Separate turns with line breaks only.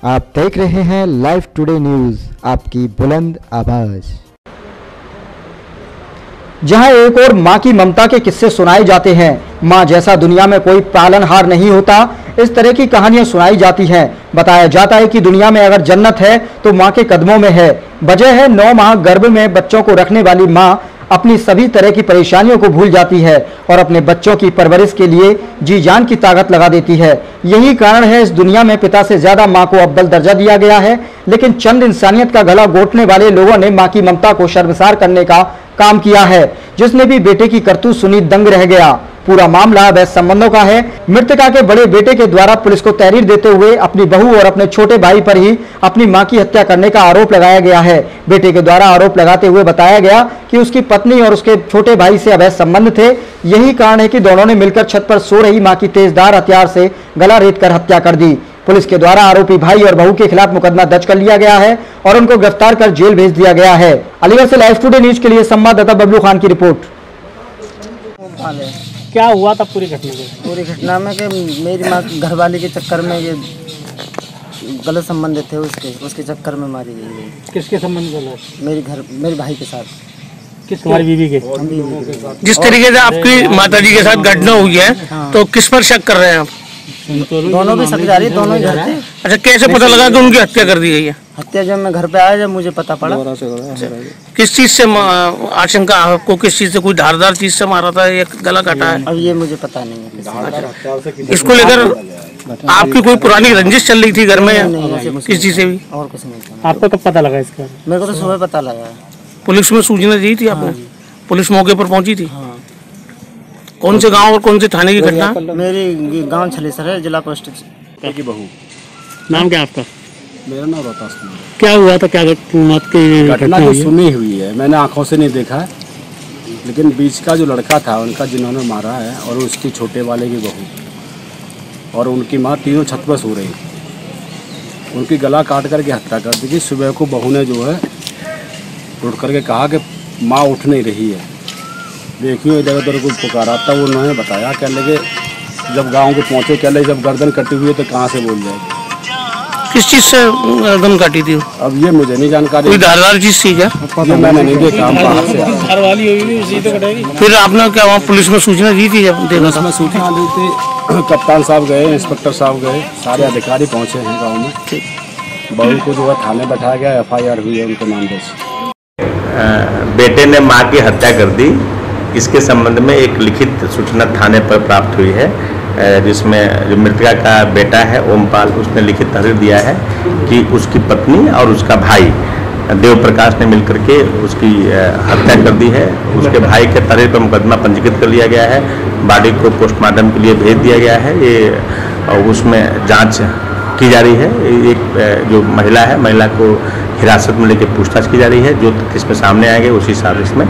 आप देख रहे हैं लाइव टुडे न्यूज़, आपकी बुलंद आवाज।
जहां एक और मां की ममता के किस्से सुनाए जाते हैं। मां जैसा दुनिया में कोई पालनहार नहीं होता, इस तरह की कहानियां सुनाई जाती हैं। बताया जाता है कि दुनिया में अगर जन्नत है तो मां के कदमों में है। वजह है 9 माह गर्भ में बच्चों को रखने वाली मां अपनी सभी तरह की परेशानियों को भूल जाती है और अपने बच्चों की परवरिश के लिए जी जान की ताकत लगा देती है। यही कारण है इस दुनिया में पिता से ज्यादा मां को अव्वल दर्जा दिया गया है। लेकिन चंद इंसानियत का गला घोटने वाले लोगों ने मां की ममता को शर्मसार करने का काम किया है। जिसने भी बेटे की करतूत सुनी दंग रह गया। पूरा मामला अवैध संबंधों का है। मृतका के बड़े बेटे के द्वारा पुलिस को तहरीर देते हुए अपनी बहू और अपने छोटे भाई पर ही अपनी मां की हत्या करने का आरोप लगाया गया है। बेटे के द्वारा आरोप लगाते हुए बताया गया कि उसकी पत्नी और उसके छोटे भाई से अवैध संबंध थे। यही कारण है कि दोनों ने मिलकर छत पर सो रही मां की तेजधार हथियार से गला रेत कर हत्या कर दी। पुलिस के द्वारा आरोपी भाई और बहू के खिलाफ मुकदमा दर्ज कर लिया गया है और उनको गिरफ्तार कर जेल भेज दिया गया है। अलीगढ़ से लाइव टुडे न्यूज के लिए संवाददाता बबलू खान की रिपोर्ट।
क्या हुआ था पूरी घटना में?
पूरी घटना में कि मेरी माँ घरवाली के चक्कर में ये गलत संबंध थे, उसके चक्कर में मारी गई है।
किसके संबंध गलत?
मेरे भाई के साथ।
तुम्हारी बीवी के?
जिस तरीके से आपकी माताजी के साथ घटना हुई है,
हाँ।
तो किस पर शक कर रहे हैं आप?
दोनों भी शक जारी, दोनों ही घर थे।
अच्छा, कैसे पता लगा कि उनकी हत्या कर दी गई है?
हत्या जब मैं घर पे आया, जब मुझे पता पड़ा।
किस चीज से आशंका आपको? किस चीज से? कोई धारदार चीज से मारा था या गला काटा है?
अब ये मुझे पता नहीं है।
इसको लेकर आपकी कोई पुरानी रंजिश चल रही थी घर में या किस चीज से भी?
और कुछ नहीं था।
आपको कब पता लगा इसका?
मेरे को तो सुबह पता लगा।
पुलिस में सूचना दी थी आपने? पुलिस मौके पर पहुंची थी?
हाँ।
कौन से गांव और कौन से थाने की घटना?
मेरी गांव छलेसर है, जिला पोस्ट
की बहू।
नाम क्या आपका?
मेरा नाम रोहतास कुमार।
क्या हुआ था? क्या मौत की
घटना तो सुनी हुई है, मैंने आंखों से नहीं देखा है, लेकिन बीच का जो लड़का था उनका, जिन्होंने मारा है, और उसकी छोटे वाले की बहू और उनकी माँ, तीनों छत पर सो रही। उनकी गला काट करके हत्या कर दी थी। सुबह को बहू ने जो है उठ करके कहा कि माँ उठ नहीं रही है, देखिए इधर उधर को पुकारा था। वो उन्होंने बताया, कह लगे जब गांव के पहुंचे, कह लगे जब गर्दन कटी हुई है तो कहाँ से बोल जाएगी।
किस चीज से गर्दन काटी थी?
अब ये मुझे नहीं जानकारी।
कोई धारदार चीज थी क्या?
ये मैंने नहीं देखा। हम बाहर से आए।
फिर आपने क्या वहाँ पुलिस में सूचना दी थी? जब देखा था
उसमें सूचना दी थी, कप्तान साहब गए, इंस्पेक्टर साहब गए, सारे अधिकारी पहुंचे हैं गाँव में। बहू को जो है थाने बैठाया गया, FIR हुई है उनके नाम पर।
बेटे ने मां की हत्या कर दी, इसके संबंध में एक लिखित सूचना थाने पर प्राप्त हुई है, जिसमें जो मृतका का बेटा है ओमपाल, उसने लिखित तहरीर दिया है कि उसकी पत्नी और उसका भाई देव प्रकाश ने मिलकर के उसकी हत्या कर दी है। उसके भाई के तहरीर पर मुकदमा पंजीकृत कर लिया गया है। बॉडी को पोस्टमार्टम के लिए भेज दिया गया है। ये उसमें जांच की जा रही है। एक जो महिला है, महिला को हिरासत में लेकर पूछताछ की जा रही है। जो इसमें सामने आएंगे उसी हिसाब से इसमें